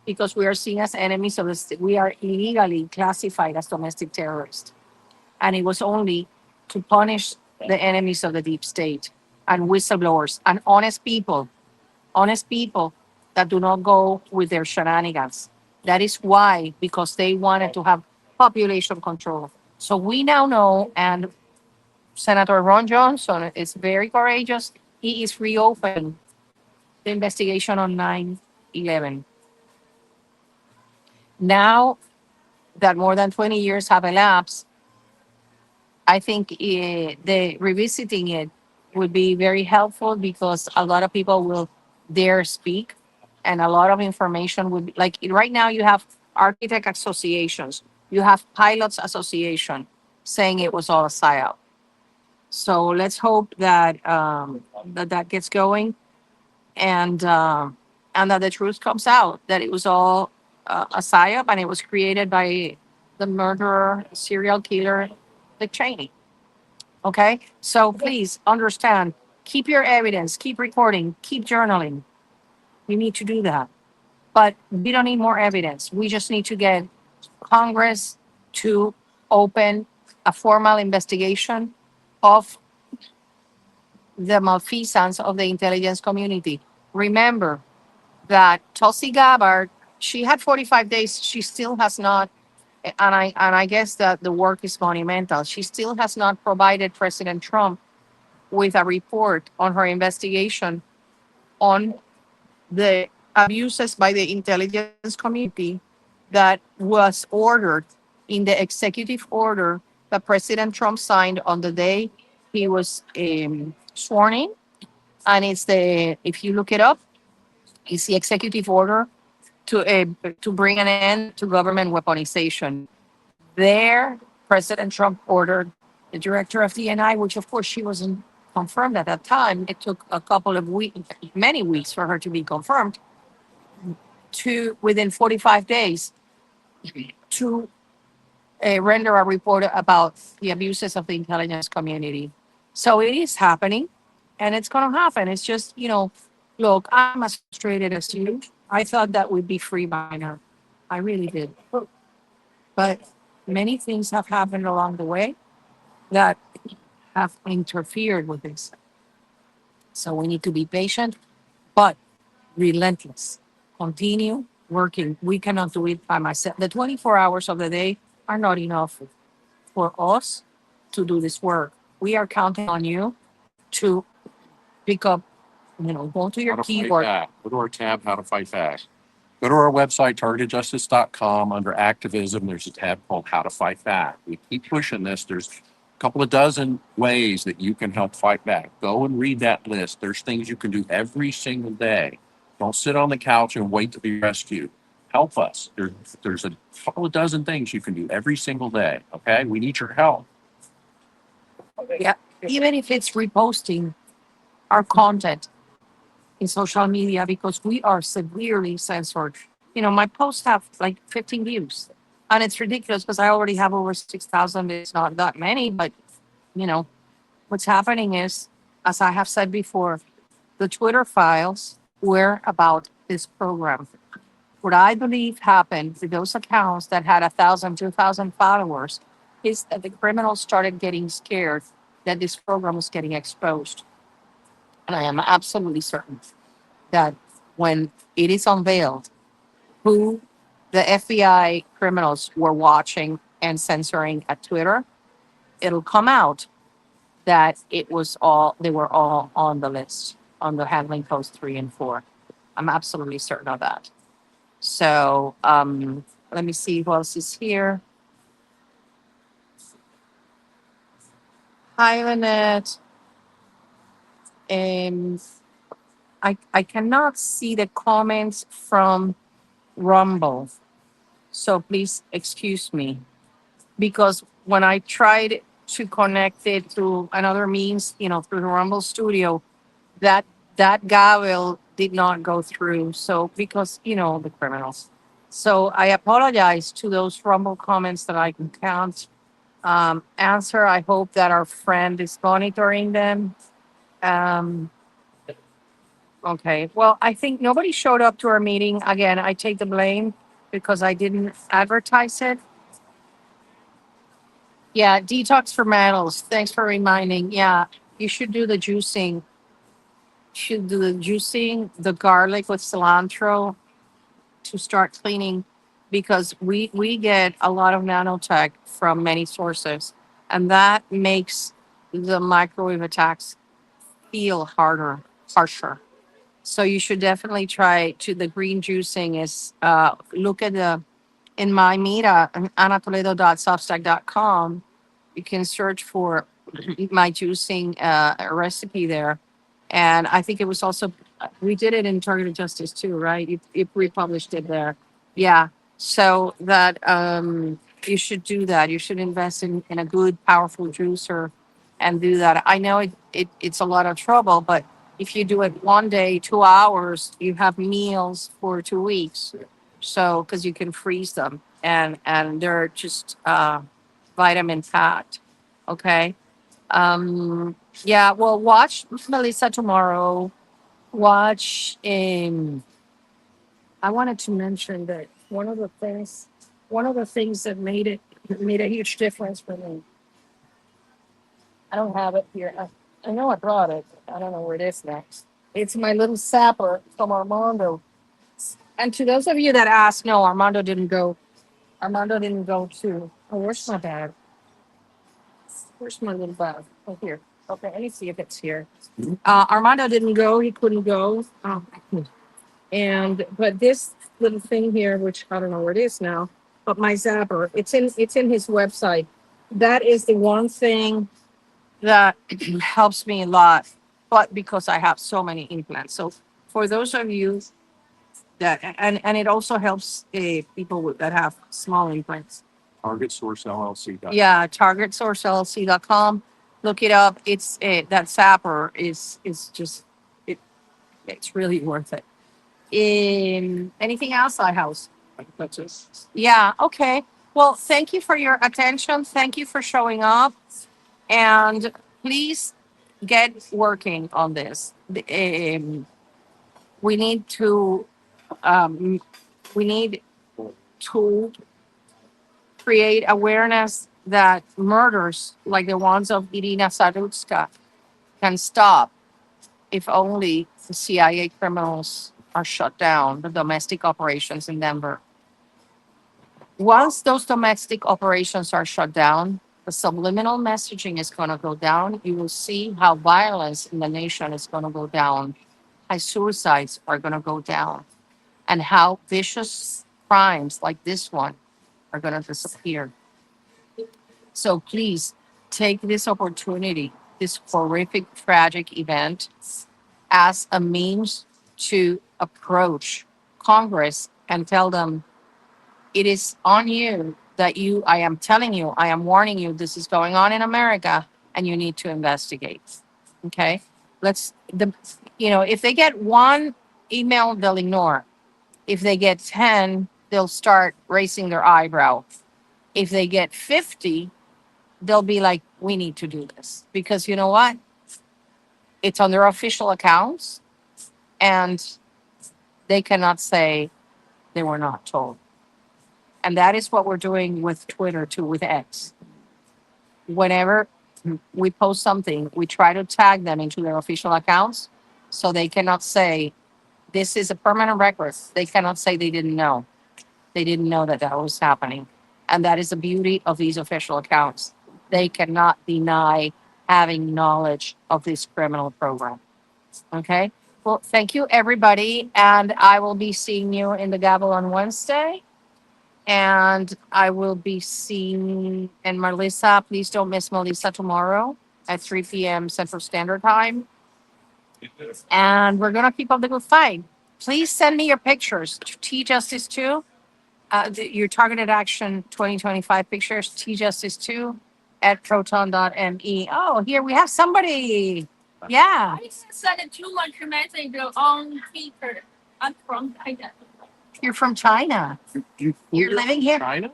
because we are seen as enemies of the state. We are illegally classified as domestic terrorists, and it was only to punish the enemies of the deep state and whistleblowers and honest people that do not go with their shenanigans. That is why, because they wanted to have population control. So we now know, and Senator Ron Johnson is very courageous. He is reopening the investigation on 9/11. Now that more than 20 years have elapsed, I think the revisiting it would be very helpful, because a lot of people will dare speak, and a lot of information would be like right now you have architect associations, you have pilots association saying it was all a psyop. So let's hope that that gets going, and that the truth comes out that it was all a psyop, and it was created by the murderer, serial killer, Dick Cheney. Okay, so please understand. Keep your evidence. Keep recording. Keep journaling. You need to do that, but we don't need more evidence. We just need to get Congress to open a formal investigation of the malfeasance of the intelligence community. Remember that Tulsi Gabbard, she had 45 days. She still has not, and I guess that the work is monumental. She still has not provided President Trump with a report on her investigation on the abuses by the intelligence community that was ordered in the executive order that President Trump signed on the day he was sworn in. And if you look it up, it's the executive order to bring an end to government weaponization. There, President Trump ordered the director of DNI, which of course she wasn't confirmed at that time. It took a couple of weeks, many weeks for her to be confirmed, to within 45 days to render a report about the abuses of the intelligence community. So it is happening and it's going to happen. It's just, look, I'm as frustrated as you. I thought that would be free by now. I really did. But many things have happened along the way that have interfered with this. So we need to be patient, but relentless. Continue working. We cannot do it by myself. The 24 hours of the day are not enough for us to do this work. We are counting on you to pick up, go to How your to fight keyboard. back. Go to our tab, How to Fight Back. Go to our website, targetedjustice.com. Under activism, there's a tab called How to Fight Back. We keep pushing this. There's a couple of dozen ways that you can help fight back. Go and read that list. There's things you can do every single day. Don't sit on the couch and wait to be rescued. Help us. There's a couple of dozen things you can do every single day. Okay? We need your help. Yeah. Even if it's reposting our content in social media because we are severely censored. My posts have like 15 views. And it's ridiculous because I already have over 6,000. It's not that many, but what's happening is, as I have said before, the Twitter files were about this program. What I believe happened with those accounts that had 1,000, 2,000 followers is that the criminals started getting scared that this program was getting exposed. And I am absolutely certain that when it is unveiled who the FBI criminals were watching and censoring at Twitter, it'll come out that they were all on the list, on the handling post 3 and 4. I'm absolutely certain of that. So let me see who else is here. Hi, Lynette. I cannot see the comments from Rumble. So please excuse me. Because when I tried to connect it through another means, through the Rumble Studio, that gavel did not go through. So because, the criminals. So I apologize to those Rumble comments that I can't answer. I hope that our friend is monitoring them. Um, okay. Well, I think nobody showed up to our meeting. Again, I take the blame because I didn't advertise it. Yeah, detox for metals. Thanks for reminding. Yeah, you should do the juicing. Should do the juicing, the garlic with cilantro to start cleaning because we get a lot of nanotech from many sources and that makes the microwave attacks feel harsher. So you should definitely try to the green juicing is look at the in my Mira, anatoledo.substack.com, you can search for my juicing recipe there. And I think it was also, we did it in Targeted Justice too, right? You republished it there. Yeah. So that you should do that. You should invest in a good, powerful juicer and do that. I know it's a lot of trouble, but if you do it one day, 2 hours, you have meals for 2 weeks. So, because you can freeze them and they're just vitamin packed. Okay. Yeah, well, watch Melissa tomorrow. Watch I wanted to mention that one of the things that made a huge difference for me. I don't have it here. I know I brought it. I don't know where it is next. It's my little sapper from Armando. And to those of you that ask, no, Armando didn't go. Armando didn't go to. Oh, where's my bag? Where's my little bag? Oh, here. Okay, let me see if it's here. Armando didn't go. He couldn't go. Oh, but this little thing here, which I don't know where it is now, but my zapper, it's in his website. That is the one thing that helps me a lot, but because I have so many implants. So for those of you that, and it also helps people that have small implants. Target Source LLC. Yeah, targetsourcellc.com. Look it up. It's that sapper is just it's really worth it. Anything else, house? That's it. Yeah, okay. Well, thank you for your attention. Thank you for showing up. And please get working on this. We need to, um, we need to create awareness that murders like the ones of Irina Sarutska can stop if only the CIA criminals are shut down, the domestic operations in Denver. Once those domestic operations are shut down, the subliminal messaging is going to go down. You will see how violence in the nation is going to go down, how suicides are going to go down, and how vicious crimes like this one are going to disappear. So please take this opportunity, this horrific, tragic event, as a means to approach Congress and tell them it is on you that I am telling you, I am warning you, this is going on in America and you need to investigate. Okay? If they get one email, they'll ignore. If they get 10, they'll start raising their eyebrow. If they get 50, they'll be like, we need to do this. Because you know what? It's on their official accounts and they cannot say they were not told. And that is what we're doing with Twitter too, with X. Whenever we post something, we try to tag them into their official accounts so they cannot say, this is a permanent record. They cannot say they didn't know. They didn't know that that was happening. And that is the beauty of these official accounts. They cannot deny having knowledge of this criminal program. Okay? Well, thank you, everybody. And I will be seeing you in the Gavel on Wednesday. And I will be seeing, and Melissa, please don't miss Melissa tomorrow at 3 p.m. Central Standard Time. And we're going to keep up the good fight. Please send me your pictures. T Justice 2, your targeted action 2025 pictures, T Justice 2 at proton.me. Oh, here we have somebody. Yeah, I sent too much message on Twitter. I'm from China. you're from China. You're living here? China?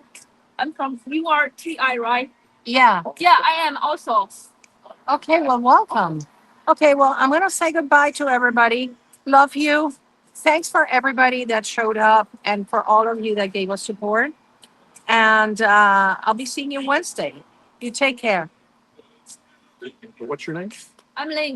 I'm from you are TI, right? Yeah. Yeah, I am also. Okay, well, welcome. Okay, well, I'm going to say goodbye to everybody. Love you. Thanks for everybody that showed up and for all of you that gave us support. And I'll be seeing you Wednesday. You take care. What's your name? I'm Ling.